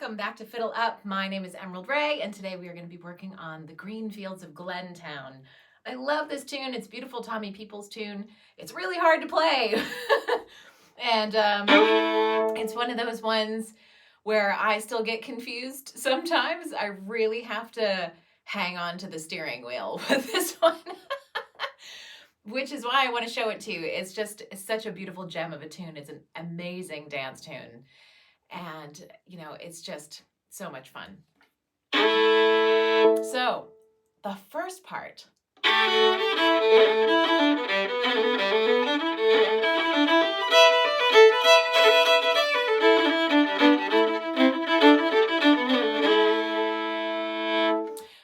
welcome back to Fiddle Up. My name is Emerald Ray, and today we are going to be working on the Green Fields of Glentown. I love this tune. It's beautiful Tommy Peoples tune. It's really hard to play. And it's one of those ones where I still get confused sometimes. I really have to hang on to the steering wheel with this one. Which is why I want to show it to you. It's such a beautiful gem of a tune. It's an amazing dance tune. And, you know, it's just so much fun. So, the first part.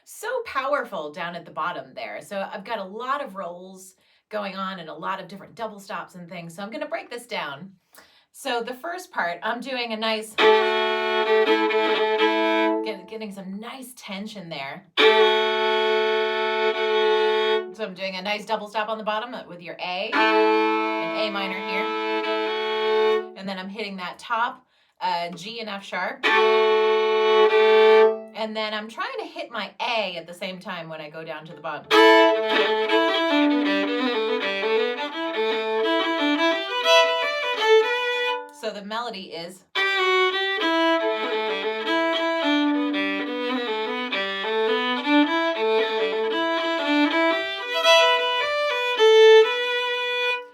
So powerful down at the bottom there. So I've got a lot of rolls going on and a lot of different double stops and things. So I'm going to break this down. So the first part, I'm doing a nice, getting some nice tension there. So I'm doing a nice double stop on the bottom with your A, and A minor here. And then I'm hitting that top G and F sharp. And then I'm trying to hit my A at the same time when I go down to the bottom. So the melody is.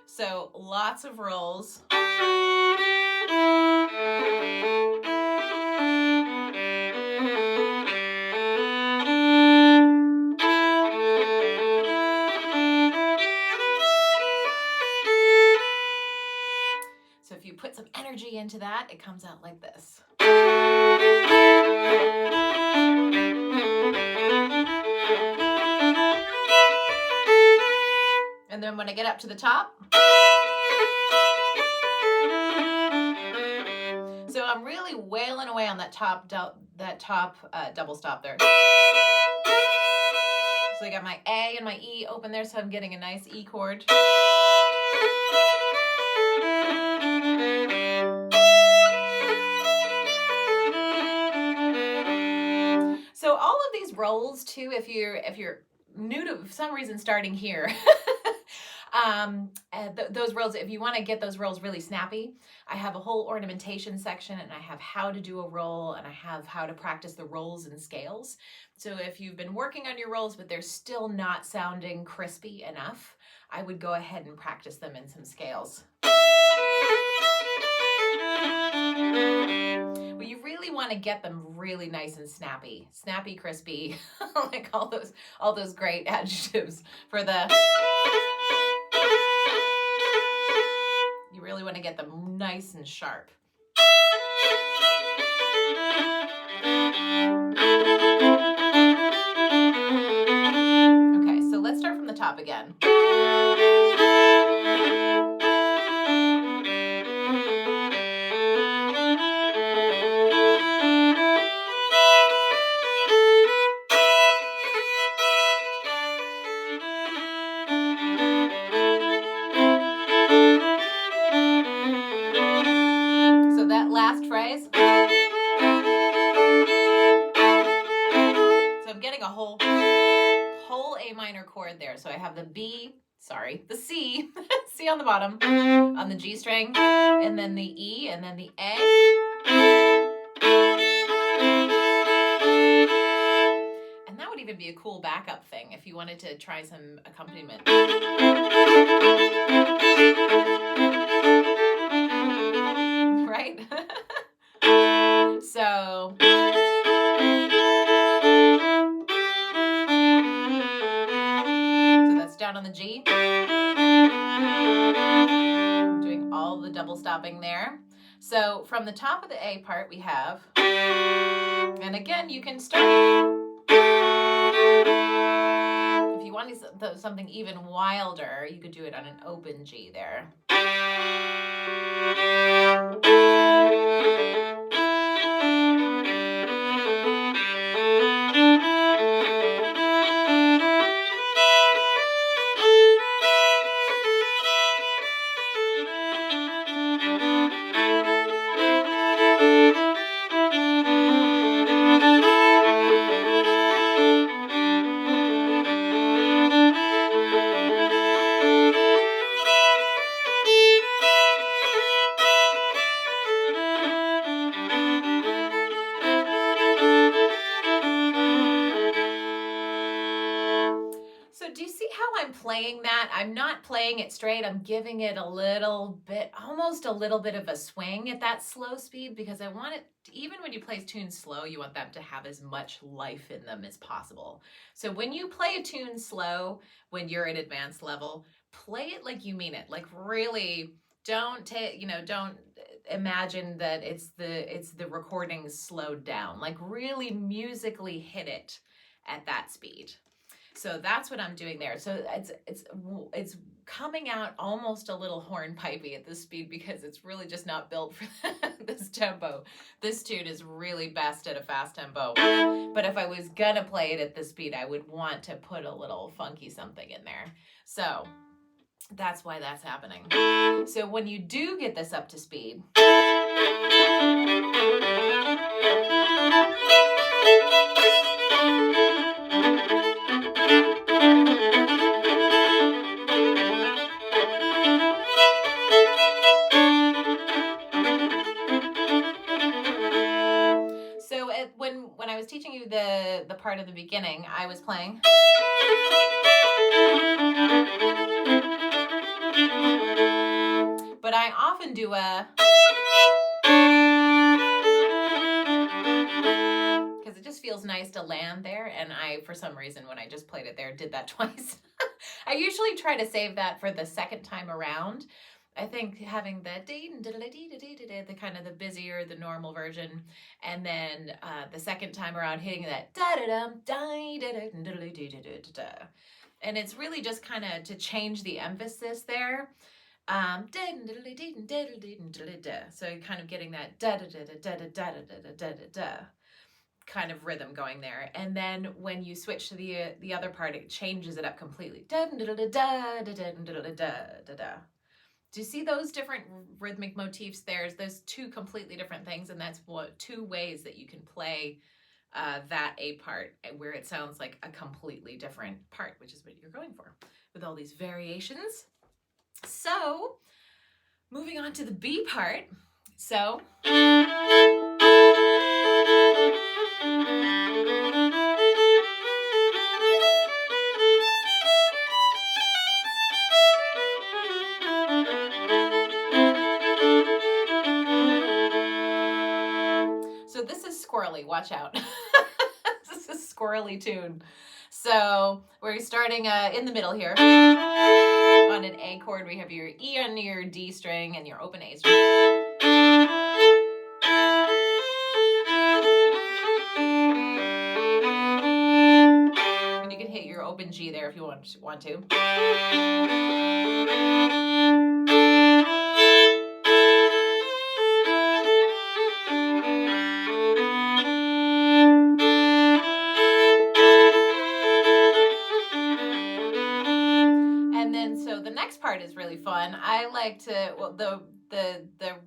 So lots of rolls. So if you put some energy into that, it comes out like this. And then when I get up to the top, so I'm really wailing away on that top double stop there. So I got my A and my E open there, so I'm getting a nice E chord. So all of these rolls too, if you're new to, for some reason, starting here, those rolls, if you want to get those rolls really snappy, I have a whole ornamentation section, and I have how to do a roll, and I have how to practice the rolls and scales. So if you've been working on your rolls, but they're still not sounding crispy enough, I would go ahead and practice them in some scales. Well, you really want to get them really nice and snappy, crispy, like all those great adjectives for the. You really want to get them nice and sharp. Okay, so let's start from the top again. So that last phrase. So I'm getting a whole A minor chord there. So I have the C, C on the bottom, on the G string, and then the E, and then the A. And that would even be a cool backup thing if you wanted to try some accompaniment. Right? So that's down on the G. I'm doing all the double stopping there. So from the top of the A part we have, and again you can start, if you wanted something even wilder, you could do it on an open G there. I'm playing that, I'm not playing it straight. I'm giving it a little bit, almost a little bit of a swing at that slow speed, because I want it, even when you play tunes slow, you want them to have as much life in them as possible. So when you play a tune slow, when you're at advanced level, play it like you mean it. Like really, don't imagine that it's the recording slowed down. Like really musically hit it at that speed. So that's what I'm doing there. So it's coming out almost a little hornpipey at this speed, because it's really just not built for this tempo. This tune is really best at a fast tempo. But if I was gonna play it at this speed, I would want to put a little funky something in there. So that's why that's happening. So when you do get this up to speed, when I was teaching you the part of the beginning, I was playing. But I often do a, because it just feels nice to land there, and I, for some reason, when I just played it there, did that twice. I usually try to save that for the second time around. I think having the kind of the busier, the normal version, and then the second time around hitting that and it's really just kind of to change the emphasis there. So kind of getting that kind of rhythm going there, and then when you switch to the other part, it changes it up completely. Do you see those different rhythmic motifs? There's two completely different things, and that's what two ways that you can play that A part, where it sounds like a completely different part, which is what you're going for with all these variations. So moving on to the B part. So this is squirrely, watch out. This is a squirrely tune. So we're starting in the middle here. On an A chord, we have your E on your D string and your open A string. And you can hit your open G there if you want to. So the next part is really fun. I like to, well, the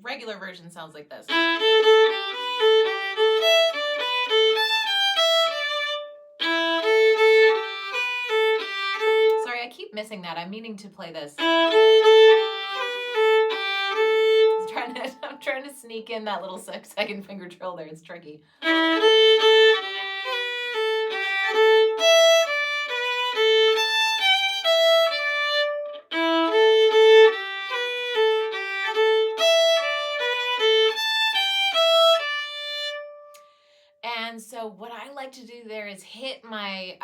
regular version sounds like this. Sorry, I keep missing that. I'm meaning to play this. I'm trying to sneak in that little second finger trill there. It's tricky. And so what I like to do there is hit my,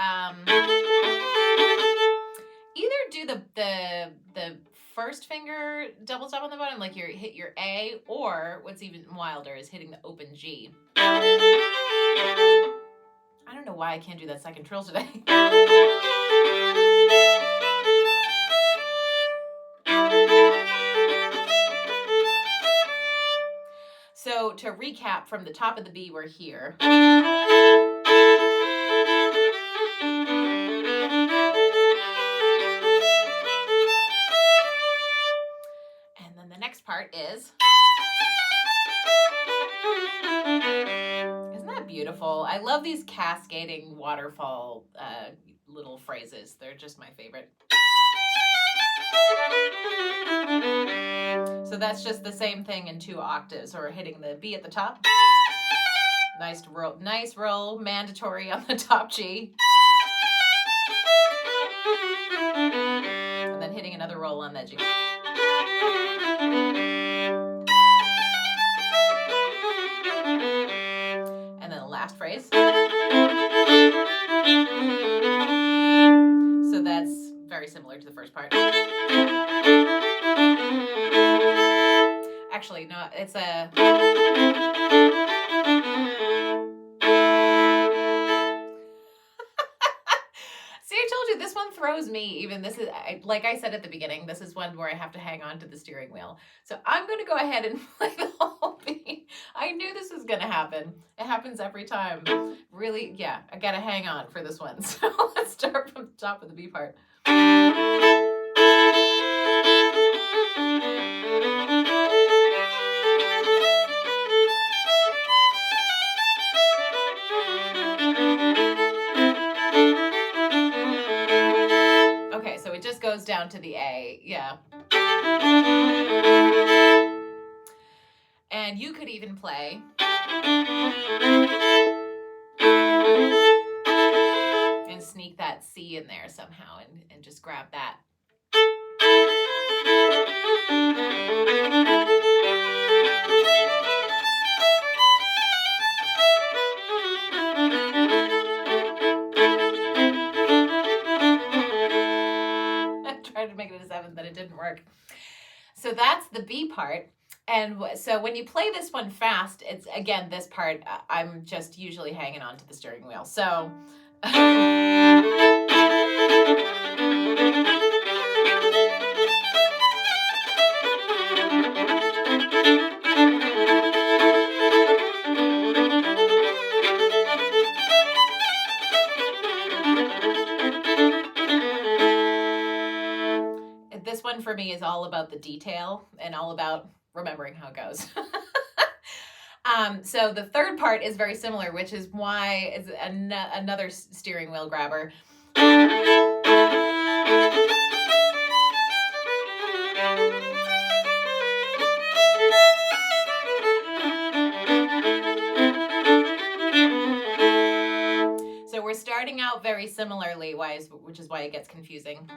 either do the first finger double tap on the bottom, like hit your A, or what's even wilder is hitting the open G. I don't know why I can't do that second trill today. So to recap, from the top of the B, we're here. And then the next part is... Isn't that beautiful? I love these cascading waterfall little phrases. They're just my favorite. So that's just the same thing in 2 octaves, or hitting the B at the top. Nice roll, mandatory on the top G. roll on that G. And then the last phrase. So that's very similar to the first part. Actually, no, it's a... See, I told you this one throws me. Even this is, like I said at the beginning, this is one where I have to hang on to the steering wheel. So I'm going to go ahead and play the whole thing. I knew this was going to happen. It happens every time. Really, yeah, I got to hang on for this one. So let's start from the top of the B part. Okay, so it just goes down to the A, yeah. And you could even play and sneak that C in there somehow and just grab that. I tried to make it a 7th, but it didn't work. So that's the B part. And so when you play this one fast, it's, again, this part, I'm just usually hanging on to the steering wheel. So... This one for me is all about the detail and all about remembering how it goes. So the third part is very similar, which is why it's another steering wheel grabber. So we're starting out very similarly, which is why it gets confusing.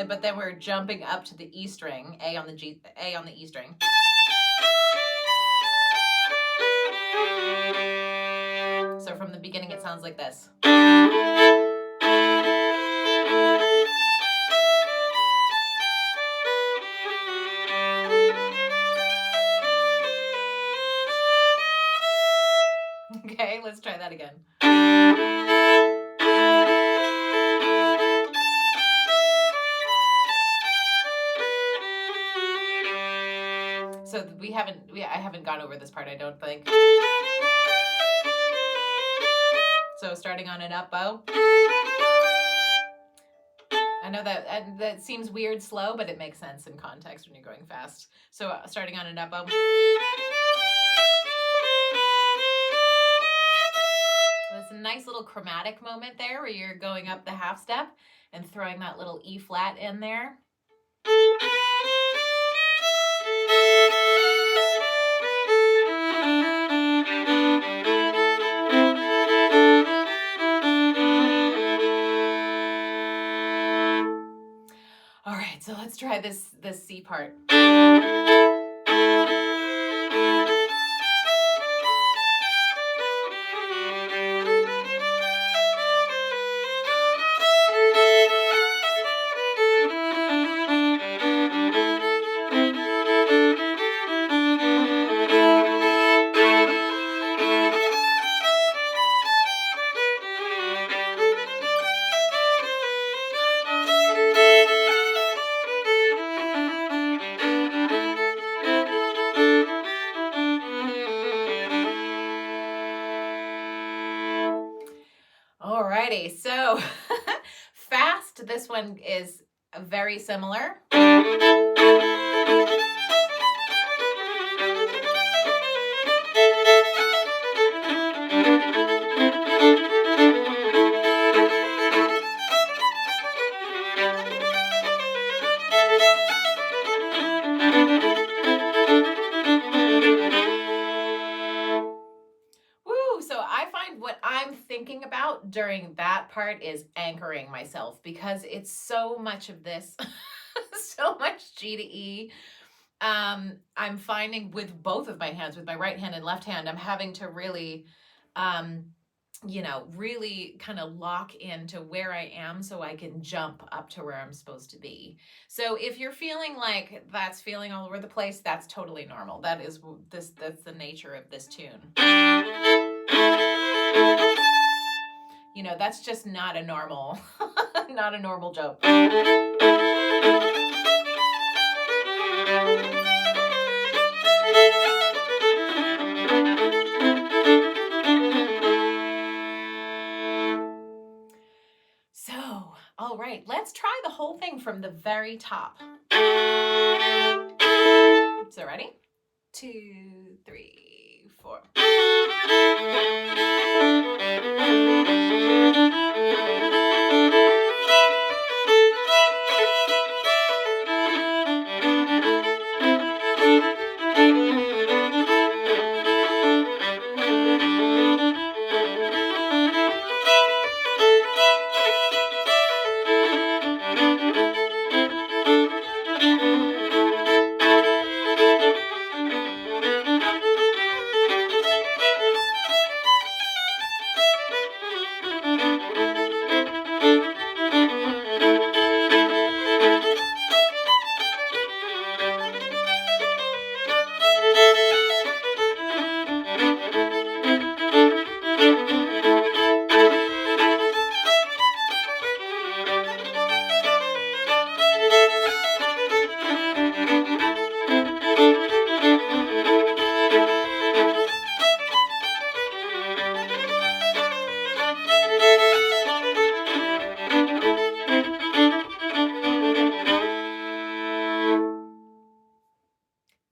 But then we're jumping up to the E string, A on the E string. So from the beginning it sounds like this. Okay, let's try that again. So I haven't gone over this part, I don't think. So starting on an up bow. I know that seems weird slow, but it makes sense in context when you're going fast. So starting on an up bow. There's a nice little chromatic moment there where you're going up the half step and throwing that little E flat in there. All right, so let's try this C part. Alrighty, so fast, this one is very similar. So I find what I'm thinking about during that part is anchoring myself, because it's so much of this, so much G to E. I'm finding with both of my hands, with my right hand and left hand, I'm having to really, really kind of lock into where I am so I can jump up to where I'm supposed to be. So if you're feeling like that's feeling all over the place, that's totally normal. That's the nature of this tune. That's just not a normal, not a normal jump. So, all right, let's try the whole thing from the very top. So ready? 2, 3, 4.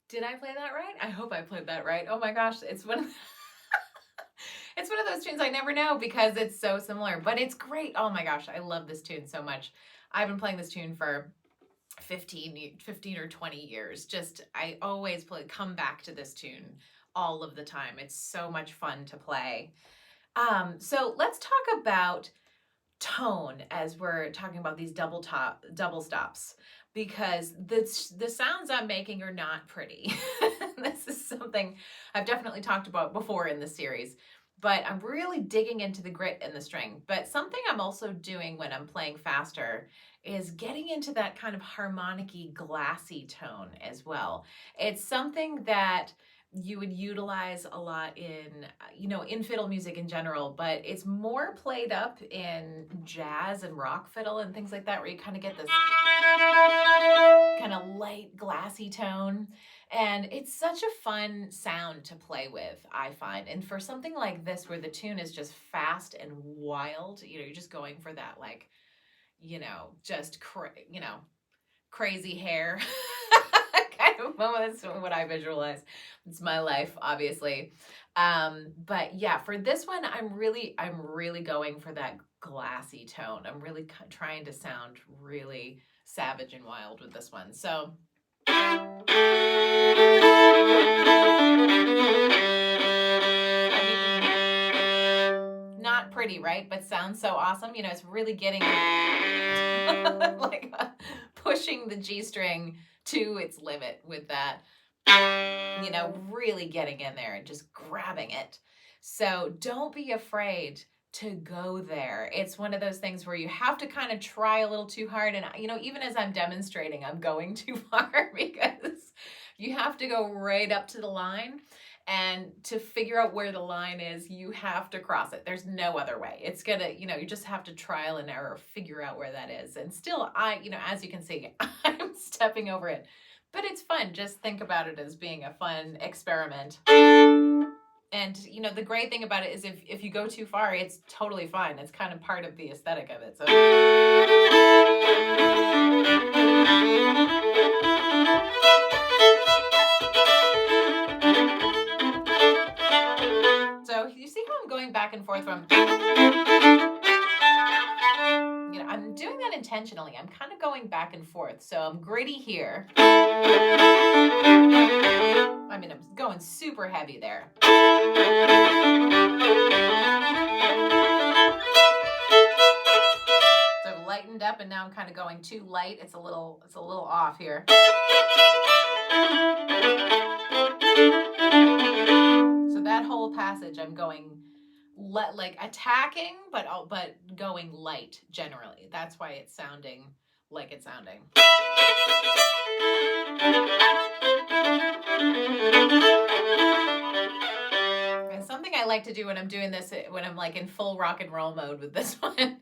Did I play that right? I hope I played that right. Oh my gosh, it's one of it's one of those tunes I never know because it's so similar, but it's great. Oh my gosh, I love this tune so much. I've been playing this tune for 15 or 20 years. I always come back to this tune all of the time. It's so much fun to play. So let's talk about tone as we're talking about these double stops, because the sounds I'm making are not pretty. This is something I've definitely talked about before in this series, but I'm really digging into the grit and the string. But something I'm also doing when I'm playing faster is getting into that kind of harmonic-y, glassy tone as well. It's something that you would utilize a lot in fiddle music in general, but it's more played up in jazz and rock fiddle and things like that, where you kind of get this kind of light, glassy tone. And it's such a fun sound to play with, I find. And for something like this, where the tune is just fast and wild, you're just going for that, like, just crazy hair kind of moment. That's what I visualize. It's my life, obviously. But yeah, for this one, I'm really going for that glassy tone. I'm really trying to sound really savage and wild with this one. So not pretty, right? But sounds so awesome. It's really getting like pushing the G string to its limit with that, really getting in there and just grabbing it. So don't be afraid to go there. It's one of those things where you have to kind of try a little too hard. And, even as I'm demonstrating, I'm going too far, because you have to go right up to the line. And to figure out where the line is, you have to cross it. There's no other way. It's gonna, you just have to trial and error, figure out where that is. And still, as you can see, I'm stepping over it. But it's fun. Just think about it as being a fun experiment. And, the great thing about it is if you go too far, it's totally fine. It's kind of part of the aesthetic of it. So you see how I'm going back and forth from, I'm doing that intentionally. I'm kind of going back and forth. So I'm gritty here. I'm going super heavy there. lightened up, and now I'm kind of going too light. It's a little off here. So that whole passage I'm going like attacking, but going light generally. That's why it's sounding like it's sounding. And something I like to do when I'm doing this, when I'm like in full rock and roll mode with this one,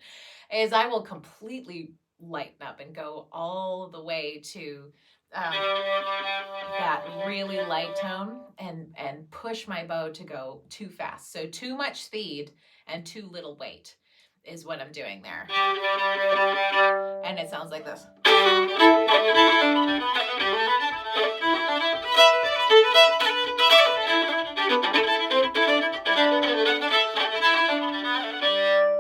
is I will completely lighten up and go all the way to that really light tone and push my bow to go too fast. So too much speed and too little weight is what I'm doing there. And it sounds like this.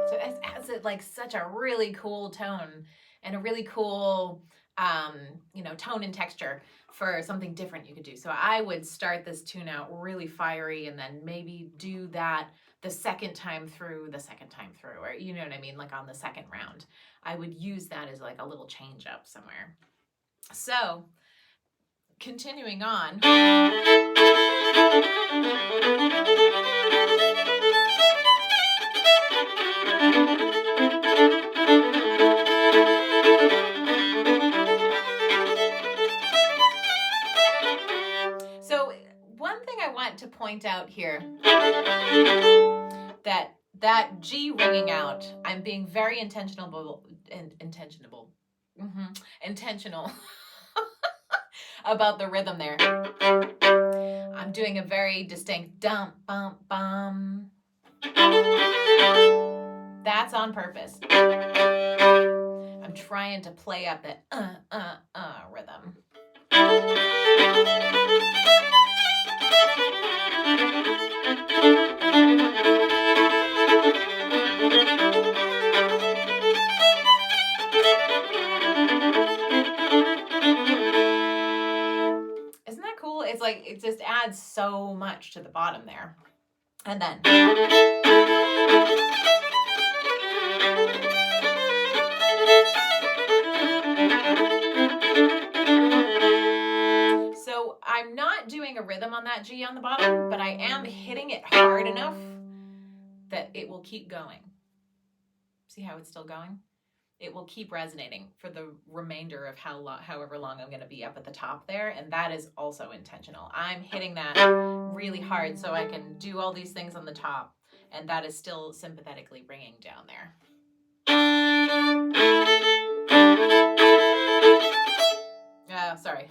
So it has like such a really cool tone and a really cool tone and texture for something different you could do. So I would start this tune out really fiery and then maybe do that the second time through, or you know what I mean, like on the second round. I would use that as like a little change up somewhere. So continuing on. So one thing I want to point out here, that G ringing out, I'm being very intentional about the rhythm there. I'm doing a very distinct dum bum bum. That's on purpose. I'm trying to play up that rhythm. Isn't that cool? It's like, it just adds so much to the bottom there. And then. So I'm not doing a rhythm on that G on the bottom, but I am hitting it hard enough that it will keep going. See how it's still going? It will keep resonating for the remainder of however long I'm going to be up at the top there, and that is also intentional. I'm hitting that really hard so I can do all these things on the top, and that is still sympathetically bringing down there. Sorry.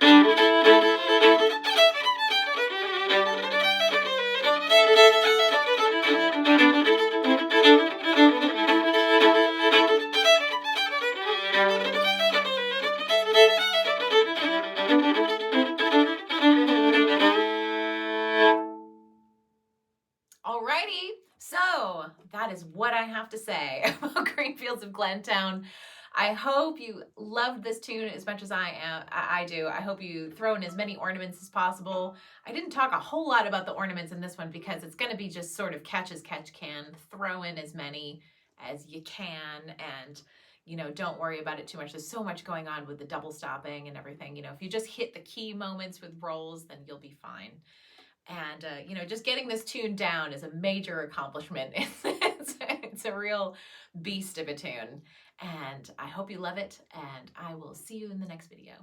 Alrighty, so that is what I have to say about Green Fields of Glentown. I hope you loved this tune as much as I do. I hope you throw in as many ornaments as possible. I didn't talk a whole lot about the ornaments in this one because it's going to be just sort of catch as catch can. Throw in as many as you can, and don't worry about it too much. There's so much going on with the double stopping and everything. If you just hit the key moments with rolls, then you'll be fine. And, just getting this tune down is a major accomplishment. It's a real beast of a tune. And I hope you love it. And I will see you in the next video.